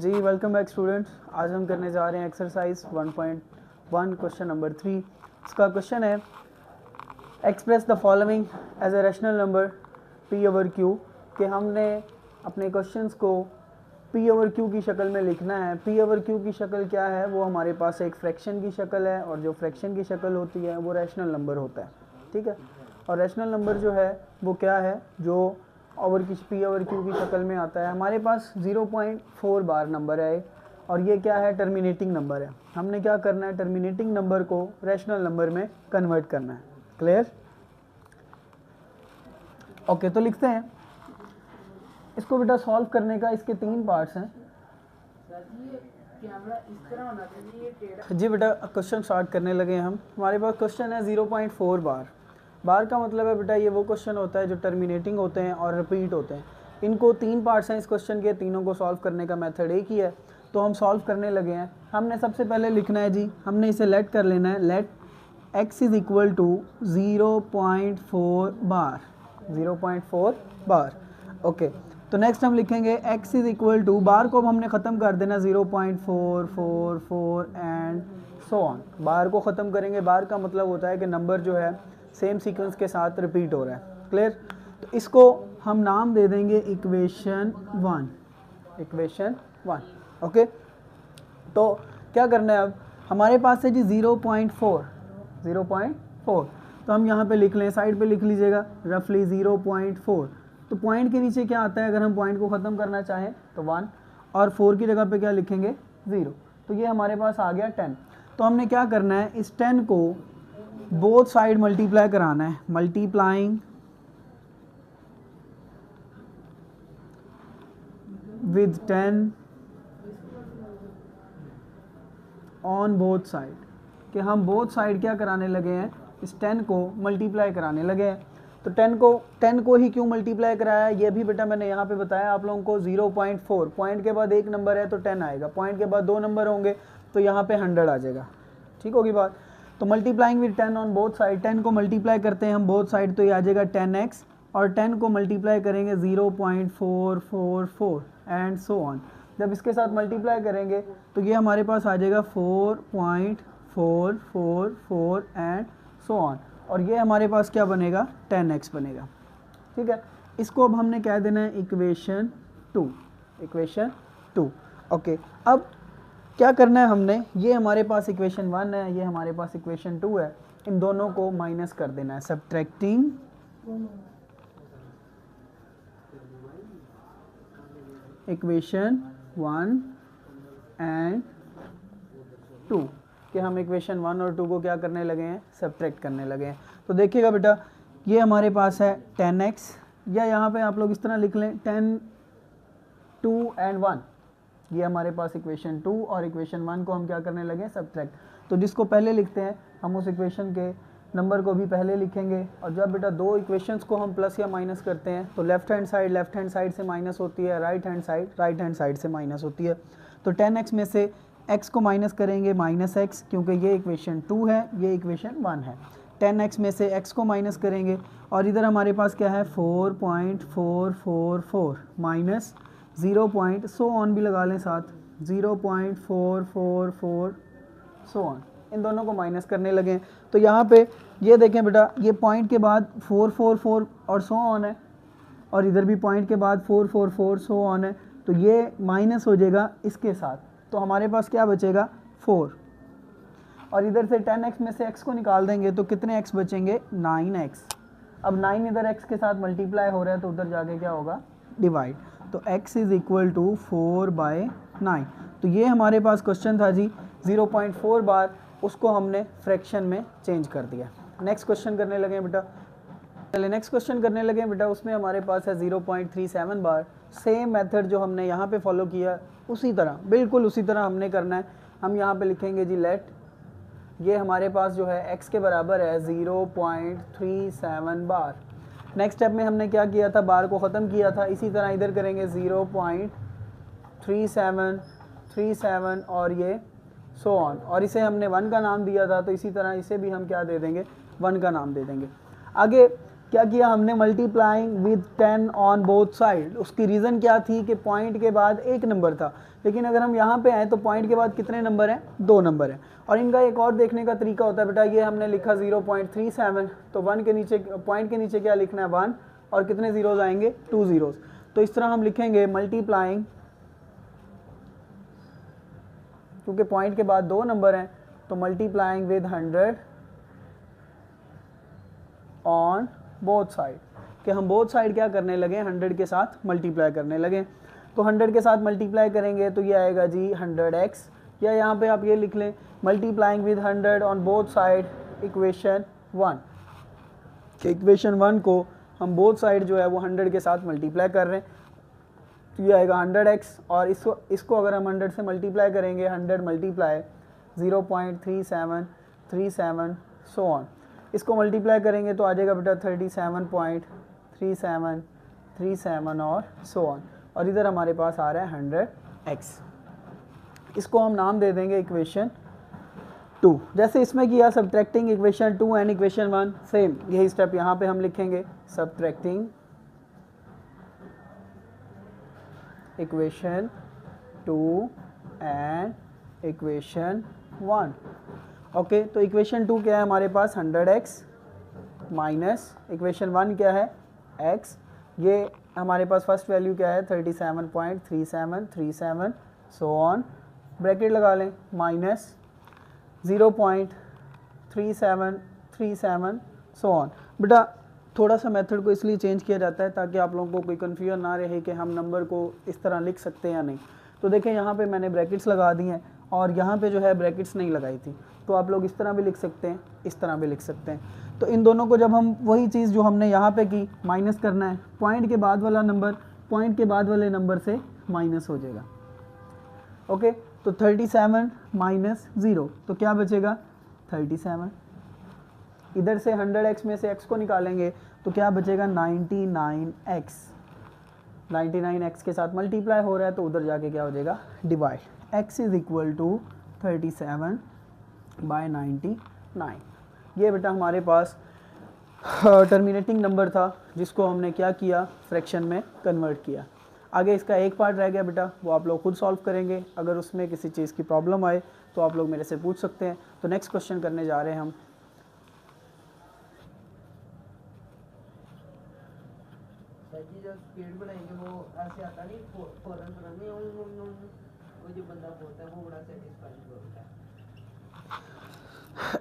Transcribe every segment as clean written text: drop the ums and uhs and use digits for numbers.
जी welcome back students. आज हम करने जा रहे हैं एक्सरसाइज 1.1 क्वेश्चन नंबर 3। इसका क्वेश्चन है express the following as a rational number p over q, कि हमने अपने क्वेश्चंस को पी ओवर क्यू की शक्ल में लिखना है। पी ओवर क्यू की शक्ल क्या है? वो हमारे पास एक फ्रैक्शन की शक्ल है, और जो फ्रैक्शन की शक्ल होती है वो रैशनल नंबर होता है, ठीक है। और रैशनल नंबर जो है वो क्या है, जो ओवर की पी ओवर क्यू की शक्ल में आता है। हमारे पास 0.4 बार नंबर है, और ये क्या है, टर्मिनेटिंग नंबर है। हमने क्या करना है, टर्मिनेटिंग नंबर को रैशनल नंबर में कन्वर्ट करना है। क्लियर? ओके, तो लिखते हैं इसको बेटा। सॉल्व करने का इसके 3 पार्ट्स हैं। जी बेटा, क्वेश्चन स्टार्ट करने लगे हम। हमारे पास क्वेश्चन है 0.4 बार। बार का मतलब है बेटा ये वो क्वेश्चन होता है जो टर्मिनेटिंग होते हैं और रिपीट होते हैं। इनको 3 पार्ट्स हैं इस क्वेश्चन के, तीनों को सॉल्व करने का मेथड एक ही है। तो हम सॉल्व करने लगे हैं। हमने सबसे पहले लिखना है जी, हमने इसे लेट कर लेना है। Let x is equal to 0.4 bar, 0.4 bar. Okay, तो नेक्स्ट हम लिखेंगे x is equal to, bar को अब हमने ख़त्म कर देना 0.444 एंड सो ऑन। बार को ख़त्म करेंगे। बार का मतलब होता है कि नंबर जो है सेम सीक्वेंस के साथ रिपीट हो रहा है। क्लियर? तो इसको हम नाम दे देंगे इक्वेशन 1, इक्वेशन 1। ओके, तो क्या करना है अब, हमारे पास है जी 0.4, 0.4। तो हम यहाँ पे लिख लें, साइड पे लिख लीजिएगा रफली 0.4। तो पॉइंट के नीचे क्या आता है, अगर हम पॉइंट को ख़त्म करना चाहें तो 1, और 4 की जगह पे क्या लिखेंगे, 0। तो ये हमारे पास आ गया 10। तो हमने क्या करना है, इस 10 को बोथ साइड मल्टीप्लाई कराना है। Multiplying with 10 on both side, कि हम बोथ साइड क्या कराने लगे हैं, इस 10 को मल्टीप्लाई कराने लगे हैं। तो 10 को ही क्यों मल्टीप्लाई कराया, ये भी बेटा मैंने यहाँ पे बताया आप लोगों को। 0.4 पॉइंट के बाद एक नंबर है तो 10 आएगा, पॉइंट के बाद 2 नंबर होंगे तो यहाँ पे 100 आ जाएगा। ठीक होगी बात? तो multiplying with 10 on both side, 10 को मल्टीप्लाई करते हैं हम बोथ साइड तो ये आ जाएगा 10x, और 10 को मल्टीप्लाई करेंगे 0.444 एंड सो ऑन। जब इसके साथ मल्टीप्लाई करेंगे तो ये हमारे पास आ जाएगा 4.444 एंड सो ऑन, और ये हमारे पास क्या बनेगा, 10x बनेगा। ठीक है, इसको अब हमने क्या देना है, इक्वेशन 2, इक्वेशन 2। ओके, अब क्या करना है हमने, ये हमारे पास इक्वेशन 1 है, ये हमारे पास इक्वेशन 2 है, इन दोनों को माइनस कर देना है। सब्ट्रैक्टिंग इक्वेशन 1 एंड 2, कि हम इक्वेशन 1 और 2 को क्या करने लगे हैं, सब्ट्रैक्ट करने लगे हैं। तो देखिएगा बेटा, ये हमारे पास है 10x, या यहाँ पे आप लोग इस तरह लिख लें 10, 2 एंड 1। ये हमारे पास इक्वेशन 2 और इक्वेशन 1 को हम क्या करने लगे, सब्ट्रैक्ट। तो जिसको पहले लिखते हैं हम उस इक्वेशन के नंबर को भी पहले लिखेंगे। और जब बेटा दो इक्वेशंस को हम प्लस या माइनस करते हैं तो लेफ्ट हैंड साइड से माइनस होती है, राइट हैंड साइड से माइनस होती है। तो 10x में से x को माइनस करेंगे -x, क्योंकि ये इक्वेशन 2 है, ये इक्वेशन 1 है। 10x में से x को माइनस करेंगे, और इधर हमारे पास क्या है 4.444 माइनस 0. सो ऑन भी लगा लें साथ, 0.444 सो ऑन, इन दोनों को माइनस करने लगे। तो यहाँ पे ये देखें बेटा, ये पॉइंट के बाद 444 और सो ऑन है, और इधर भी पॉइंट के बाद 444 सो ऑन है, तो ये माइनस हो जाएगा इसके साथ। तो हमारे पास क्या बचेगा, 4, और इधर से 10x में से x को निकाल देंगे तो कितने x बचेंगे, 9x। अब 9 इधर x के साथ मल्टीप्लाई हो रहा है तो उधर जाके क्या होगा, डिवाइड। तो x इज इक्वल टू 4/9। तो ये हमारे पास क्वेश्चन था जी 0.4 बार, उसको हमने फ्रैक्शन में चेंज कर दिया। नेक्स्ट क्वेश्चन करने लगे बेटा। चलिए नेक्स्ट क्वेश्चन करने लगे बेटा, उसमें हमारे पास है 0.37 बार। सेम मेथड जो हमने यहाँ पे फॉलो किया उसी तरह, बिल्कुल उसी तरह हमने करना है। हम यहाँ पे लिखेंगे जी लेट, ये हमारे पास जो है x के बराबर है 0.37 बार। नेक्स्ट स्टेप में हमने क्या किया था, बार को ख़त्म किया था, इसी तरह इधर करेंगे 0.3737 और ये सो ऑन, और इसे हमने 1 का नाम दिया था तो इसी तरह इसे भी हम क्या दे देंगे, 1 का नाम दे देंगे। आगे क्या किया हमने, multiplying with 10 on both side. उसकी रीज़न क्या थी कि पॉइंट के बाद एक नंबर था, लेकिन अगर हम यहाँ पे आए तो पॉइंट के बाद कितने नंबर हैं, 2 नंबर हैं। और इनका एक और देखने का तरीका होता है बेटा, ये हमने लिखा 0.37, तो 1 के नीचे, पॉइंट के नीचे क्या लिखना है, 1, और कितने ज़ीरोज़ आएंगे, 2 ज़ीरोज़। तो इस तरह हम लिखेंगे मल्टीप्लाइंग, क्योंकि पॉइंट के बाद 2 नंबर हैं, तो multiplying with 100 on both side, कि हम बोथ साइड क्या करने लगे, 100 के साथ मल्टीप्लाई करने लगे। तो 100 के साथ मल्टीप्लाई करेंगे तो ये आएगा जी 100x, या यहाँ पे आप ये लिख लें multiplying with 100 on both side equation 1, कि इक्वेशन 1 को हम बोथ साइड जो है वो 100 के साथ मल्टीप्लाई कर रहे हैं, तो ये आएगा 100x, और इसको अगर हम 100 से मल्टीप्लाई करेंगे, 100 मल्टीप्लाई 0.3737 सो ऑन, इसको मल्टीप्लाई करेंगे तो आ जाएगा बेटा 37.3737 और सो ऑन, और इधर हमारे पास आ रहा है 100x। इसको हम नाम दे देंगे इक्वेशन 2। जैसे इसमें किया subtracting equation 2 and equation 1, same यही स्टेप यहाँ पे हम लिखेंगे, subtracting equation 2 and equation 1। Okay, तो इक्वेशन 2 क्या है हमारे पास, 100x माइनस इक्वेशन 1 क्या है, x, ये हमारे पास फर्स्ट वैल्यू क्या है, 37.3737 सो ऑन, ब्रैकेट लगा लें, माइनस 0.3737 सो ऑन। बेटा थोड़ा सा मेथड को इसलिए चेंज किया जाता है ताकि आप लोगों को कोई कन्फ्यूजन ना रहे कि हम नंबर को इस तरह लिख सकते हैं या नहीं। तो देखें यहाँ पे मैंने ब्रैकेट्स लगा दी हैं, और यहाँ पे जो है ब्रैकेट्स नहीं लगाई थी, तो आप लोग इस तरह भी लिख सकते हैं, इस तरह भी लिख सकते हैं। तो इन दोनों को जब हम, वही चीज़ जो हमने यहाँ पे की, माइनस करना है, पॉइंट के बाद वाला नंबर पॉइंट के बाद वाले नंबर से माइनस हो जाएगा। ओके, तो 37 माइनस 0, तो क्या बचेगा, 37। इधर से 100x में से x को निकालेंगे तो क्या बचेगा, 99x। 99x के साथ मल्टीप्लाई हो रहा है तो उधर जाके क्या हो जाएगा, divide, x is equal to 37/99। ये बेटा हमारे पास टर्मिनेटिंग नंबर था, जिसको हमने क्या किया, फ्रैक्शन में कन्वर्ट किया। आगे इसका एक पार्ट रह गया बेटा, वो आप लोग खुद सॉल्व करेंगे। अगर उसमें किसी चीज़ की प्रॉब्लम आए तो आप लोग मेरे से पूछ सकते हैं। तो नेक्स्ट क्वेश्चन करने जा रहे हैं हम। जब स्पीड बढ़ाएंगे वो ऐसे आता नहीं, फौरन बनाने, वो जो बंदा बोलता है वो बड़ा सेटिस्फाइड होता है।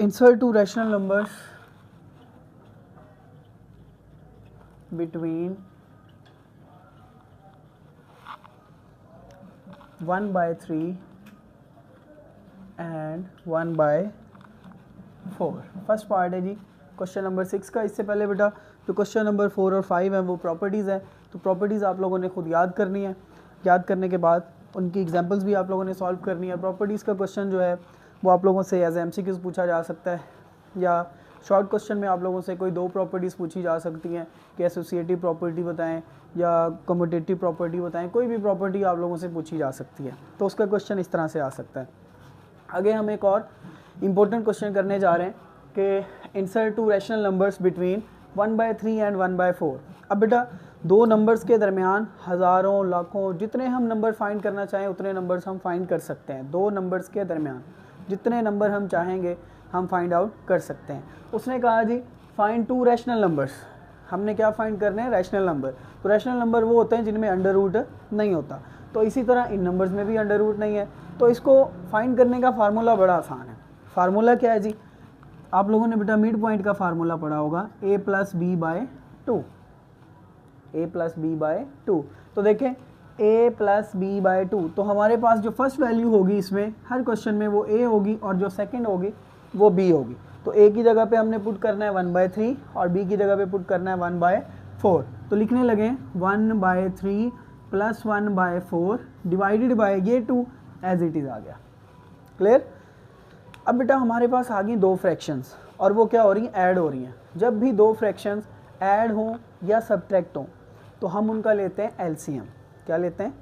Insert two rational numbers between 1/3 and 1/4। First part है जी क्वेश्चन नंबर 6 का। इससे पहले बेटा जो क्वेश्चन नंबर 4 और 5 है वो प्रॉपर्टीज़ है, तो प्रॉपर्टीज़ आप लोगों ने खुद याद करनी है। याद करने के बाद उनकी एग्जांपल्स भी आप लोगों ने सॉल्व करनी है। प्रॉपर्टीज़ का क्वेश्चन जो है वो आप लोगों से एज MCQs पूछा जा सकता है, या शॉर्ट क्वेश्चन में आप लोगों से कोई 2 प्रॉपर्टीज़ पूछी जा सकती हैं कि एसोसिएटिव प्रॉपर्टी बताएं या कम्यूटेटिव प्रॉपर्टी बताएं, कोई भी प्रॉपर्टी आप लोगों से पूछी जा सकती है। तो उसका क्वेश्चन इस तरह से आ सकता है। आगे हम एक और इम्पोर्टेंट क्वेश्चन करने जा रहे हैं कि insert to rational numbers between 1/3 and 1/4। अब बेटा 2 नंबर्स के दरमियान हज़ारों लाखों जितने हम नंबर फाइंड करना चाहें उतने नंबर्स हम फाइंड कर सकते हैं। 2 नंबर्स के दरमियान जितने नंबर हम चाहेंगे हम फाइंड आउट कर सकते हैं। उसने कहा जी फाइंड 2 रैशनल नंबर्स। हमने क्या फाइंड करने हैं, रैशनल नंबर। तो रैशनल नंबर वो होते हैं जिनमें अंडर रूट नहीं होता, तो इसी तरह इन नंबर्स में भी अंडर रूट नहीं है। तो इसको फाइंड करने का फार्मूला बड़ा आसान है। फार्मूला क्या है जी, आप लोगों ने बेटा मिड पॉइंट का फार्मूला पढ़ा होगा, a + b/2। a + b/2। तो देखें a + b/2, तो हमारे पास जो फर्स्ट वैल्यू होगी इसमें हर क्वेश्चन में वो a होगी और जो सेकंड होगी वो b होगी। तो a की जगह पे हमने पुट करना है 1/3 और b की जगह पे पुट करना है 1/4। तो लिखने लगे 1/3 + 1/4 डिवाइडेड बाय ये 2 एज इट इज़ आ गया। क्लियर। अब बेटा हमारे पास आ गई 2 फ्रैक्शंस और वो क्या हो रही हैं, ऐड हो रही हैं। जब भी 2 फ्रैक्शंस ऐड हों या सब्ट्रैक्ट हों तो हम उनका लेते हैं एलसीएम। क्या लेते हैं,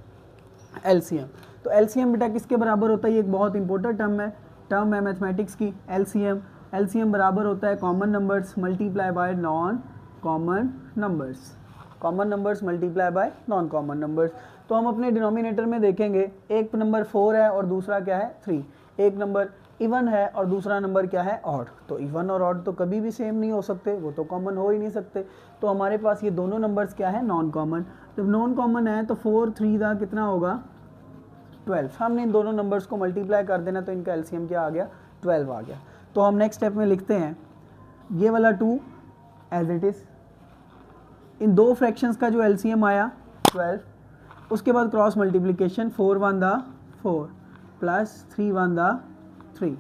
एलसीएम। तो एलसीएम बेटा किसके बराबर होता है, ये एक बहुत इंपॉर्टेंट टर्म है मैथमेटिक्स की। एलसीएम बराबर होता है common numbers multiply by non common numbers, common numbers multiply by non common numbers. तो हम अपने डिनोमिनेटर में देखेंगे एक नंबर 4 है और दूसरा क्या है 3, एक नंबर इवन है और दूसरा नंबर क्या है ऑड। तो इवन और ऑड तो कभी भी सेम नहीं हो सकते, वो तो कॉमन हो ही नहीं सकते। तो हमारे पास ये दोनों नंबर्स क्या है नॉन कॉमन। जब नॉन कॉमन है तो 4 3 का कितना होगा 12। हमने इन दोनों नंबर्स को मल्टीप्लाई कर देना तो इनका एलसीएम क्या आ गया 12 आ गया। तो हम नेक्स्ट स्टेप में लिखते हैं ये वाला 2 एज इट इज़, इन दो फ्रैक्शंस का जो एलसीएम आया 12, उसके बाद क्रॉस मल्टीप्लिकेशन 4 1 दा 4 प्लस 3 1 दा 3,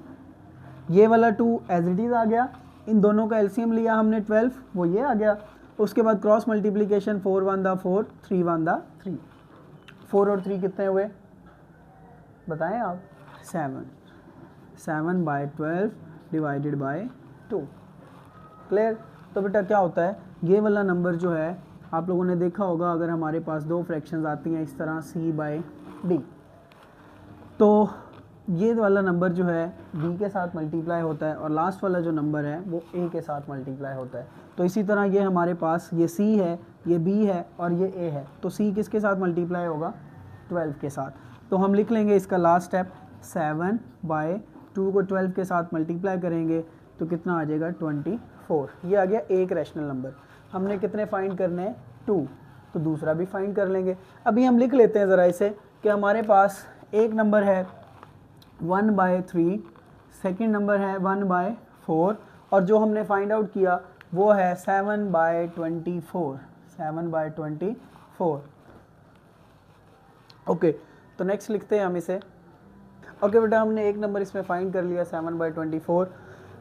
ये वाला 2 एज इट इज़ आ गया। इन दोनों का एलसीएम लिया हमने 12, वो ये आ गया। उसके बाद क्रॉस मल्टीप्लिकेशन 4 1 दा 4 3 1 दा 3, 4 और 3 कितने हुए बताएं आप 7, 7 बाय 12 डिवाइडेड बाय 2। क्लियर। तो बेटा क्या होता है ये वाला नंबर जो है आप लोगों ने देखा होगा, अगर हमारे पास दो फ्रैक्शंस आती हैं इस तरह c बाय d, तो ये वाला नंबर जो है b के साथ मल्टीप्लाई होता है और लास्ट वाला जो नंबर है वो a के साथ मल्टीप्लाई होता है। तो इसी तरह ये हमारे पास ये c है, ये b है और ये a है, तो c किसके साथ मल्टीप्लाई होगा 12 के साथ। तो हम लिख लेंगे इसका लास्ट स्टेप 7 बाय 2 को 12 के साथ मल्टीप्लाई करेंगे तो कितना आ जाएगा 24। ये आ गया एक रैशनल नंबर। हमने कितने फाइंड करने हैं 2, तो दूसरा भी फाइंड कर लेंगे। अभी हम लिख लेते हैं ज़रा इसे कि हमारे पास एक नंबर है 1 बाय 3, सेकेंड नंबर है 1 बाय 4 और जो हमने फाइंड आउट किया वो है 7 बाय 24, 7 बाय 24। ओके, तो नेक्स्ट लिखते हैं हम इसे। ओके बेटा, हमने एक नंबर इसमें फाइंड कर लिया 7 बाय 24।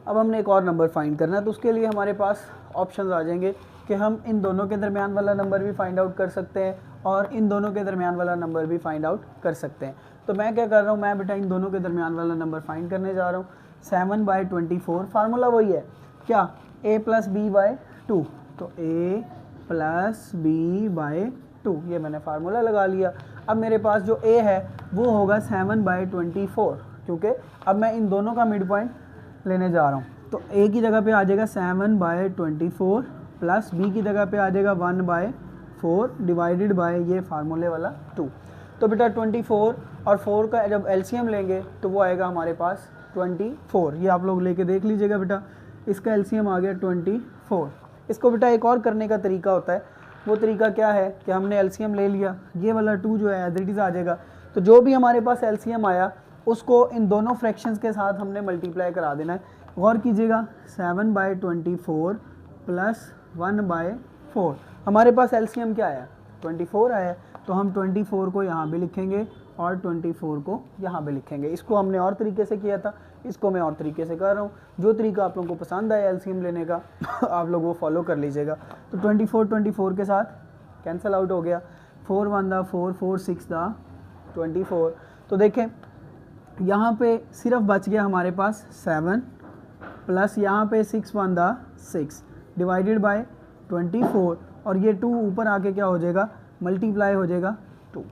अब हमने एक और नंबर फाइंड करना है, तो उसके लिए हमारे पास ऑप्शंस आ जाएंगे कि हम इन दोनों के दरमियान वाला नंबर भी फाइंड आउट कर सकते हैं और इन दोनों के दरमियान वाला नंबर भी फाइंड आउट कर सकते हैं। तो मैं क्या कर रहा हूँ, मैं बेटा इन दोनों के दरमियान वाला नंबर फाइंड करने जा रहा हूँ। 7 बाय 24 फार्मूला वही है क्या a प्लस बी बाय 2, तो a प्लस बी बाय 2, ये मैंने फार्मूला लगा लिया। अब मेरे पास जो a है वो होगा 7 बाय 24, क्योंकि अब मैं इन दोनों का मिड पॉइंट लेने जा रहा हूँ। तो a की जगह पे आ जाएगा 7 बाय 24 प्लस b की जगह पे आ जाएगा 1 बाय 4 डिवाइडेड बाय ये फार्मूले वाला 2। तो बेटा 24 और 4 का जब एलसीएम लेंगे तो वो आएगा हमारे पास 24। ये आप लोग लेके देख लीजिएगा बेटा, इसका एलसीएम आ गया 24। इसको बेटा एक और करने का तरीका होता है, वो तरीका क्या है कि हमने एलसीएम ले लिया, ये वाला 2 जो है एज इट इज़ आ जाएगा। तो जो भी हमारे पास एलसीएम आया उसको इन दोनों फ्रैक्शंस के साथ हमने मल्टीप्लाई करा देना है। गौर कीजिएगा 7 बाय 24 प्लस 1 बाय 4, हमारे पास एलसीएम क्या आया 24 आया, तो हम 24 को यहाँ भी लिखेंगे और 24 को यहाँ भी लिखेंगे। इसको हमने और तरीके से किया था, इसको मैं और तरीके से कर रहा हूँ। जो तरीका आप लोगों को पसंद आया एलसीएम लेने का आप लोग वो फॉलो कर लीजिएगा। तो 24 के साथ कैंसिल आउट हो गया, 4 1 दा 4 4 6 दा 24। तो देखें यहाँ पे सिर्फ बच गया हमारे पास 7 प्लस यहाँ पे 6 1 दा 6 डिवाइडेड बाय 24 और ये 2 ऊपर आके क्या हो जाएगा मल्टीप्लाई हो जाएगा 2।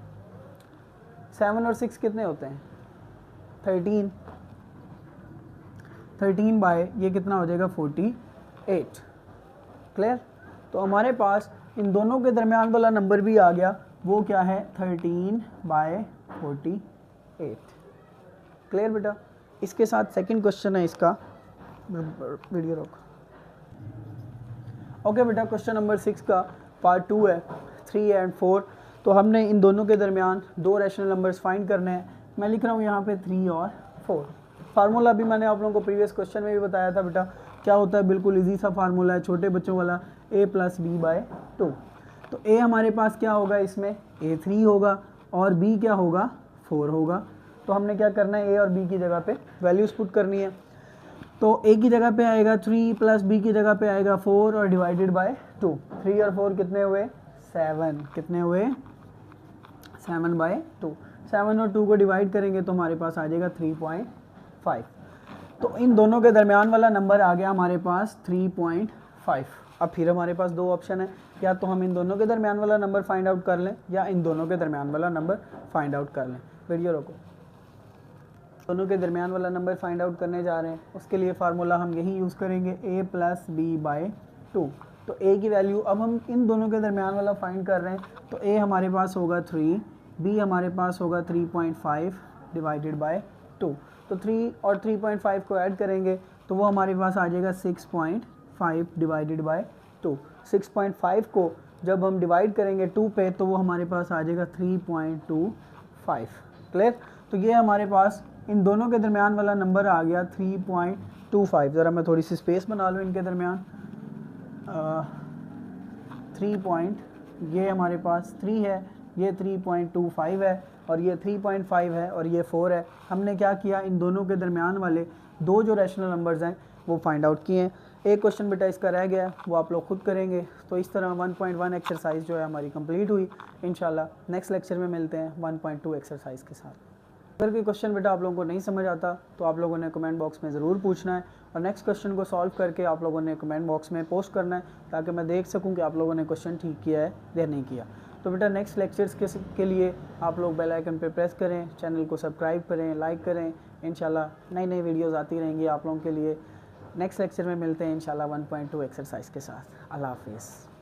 7 और 6 कितने होते हैं 13 बाय ये कितना हो जाएगा 48। क्लियर। तो हमारे पास इन दोनों के दरमियान वाला नंबर भी आ गया, वो क्या है 13 बाय 48। क्लियर बेटा। इसके साथ सेकंड क्वेश्चन है इसका, वीडियो रोक। ओके बेटा, क्वेश्चन नंबर 6 का पार्ट 2 है, 3 एंड 4। तो हमने इन दोनों के दरमियान दो रैशनल नंबर्स फाइंड करने हैं। मैं लिख रहा हूँ यहाँ पे 3 और 4। फार्मूला भी मैंने आप लोगों को प्रीवियस क्वेश्चन में भी बताया था बेटा, क्या होता है बिल्कुल इजी सा फार्मूला है छोटे बच्चों वाला, a प्लस बी बाय 2। तो a हमारे पास क्या होगा, इसमें a 3 होगा और b क्या होगा 4 होगा। तो हमने क्या करना है, a और b की जगह पे वैल्यूज़ पुट करनी है। तो a की जगह पे आएगा 3 प्लस b की जगह पे आएगा 4 और डिवाइडेड बाय 2। 3 और 4 कितने हुए 7, कितने हुए 7 बाय 2। 7 और 2 को डिवाइड करेंगे तो हमारे पास आ जाएगा 3.5। तो इन दोनों के दरमियान वाला नंबर आ गया हमारे पास 3.5। अब फिर हमारे पास दो ऑप्शन है, या तो हम इन दोनों के दरमियान वाला नंबर फाइंड आउट कर लें या इन दोनों के दरमियान वाला नंबर फाइंड आउट कर लें। वीडियो रोको। दोनों के दरमियान वाला नंबर फाइंड आउट करने जा रहे हैं, उसके लिए फार्मूला हम यही यूज़ करेंगे a प्लस बी बाय 2। तो a की वैल्यू, अब हम इन दोनों के दरमियान वाला फाइंड कर रहे हैं, तो a हमारे पास होगा 3, b हमारे पास होगा 3.5 डिवाइडेड बाय 2। तो 3 और 3.5 को ऐड करेंगे तो वो हमारे पास आ जाएगा 6.5 डिवाइडेड बाय 2। 6.5 को जब हम डिवाइड करेंगे 2 पे तो वो हमारे पास आ जाएगा 3.25। क्लियर? तो ये हमारे पास इन दोनों के दरमियान वाला नंबर आ गया 3.25। ज़रा मैं थोड़ी सी स्पेस बना लूँ इनके दरमियान। 3 पॉइंट, ये हमारे पास 3 है, ये 3.25 है और ये 3.5 है और ये 4 है। हमने क्या किया, इन दोनों के दरमियान वाले दो जो रैशनल नंबर्स हैं वो फाइंड आउट किए हैं। एक क्वेश्चन बेटा इसका रह गया, वो आप लोग खुद करेंगे। तो इस तरह 1.1 एक्सरसाइज जो है हमारी कंप्लीट हुई। इंशाल्लाह नेक्स्ट लेक्चर में मिलते हैं 1.2 एक्सरसाइज के साथ। अगर कोई क्वेश्चन बेटा आप लोगों को नहीं समझ आता तो आप लोगों ने कमेंट बॉक्स में ज़रूर पूछना है और नेक्स्ट क्वेश्चन को सॉल्व करके आप लोगों ने कमेंट बॉक्स में पोस्ट करना है ताकि मैं देख सकूं कि आप लोगों ने क्वेश्चन ठीक किया है या नहीं किया। तो बेटा नेक्स्ट लेक्चर्स के लिए आप लोग बेल आइकन पे प्रेस करें, चैनल को सब्सक्राइब करें, लाइक करें। इंशाल्लाह नई नई वीडियोस आती रहेंगी आप लोगों के लिए। नेक्स्ट लेक्चर में मिलते हैं इंशाल्लाह 1.2 एक्सरसाइज के साथ। अल्लाह हाफिज़।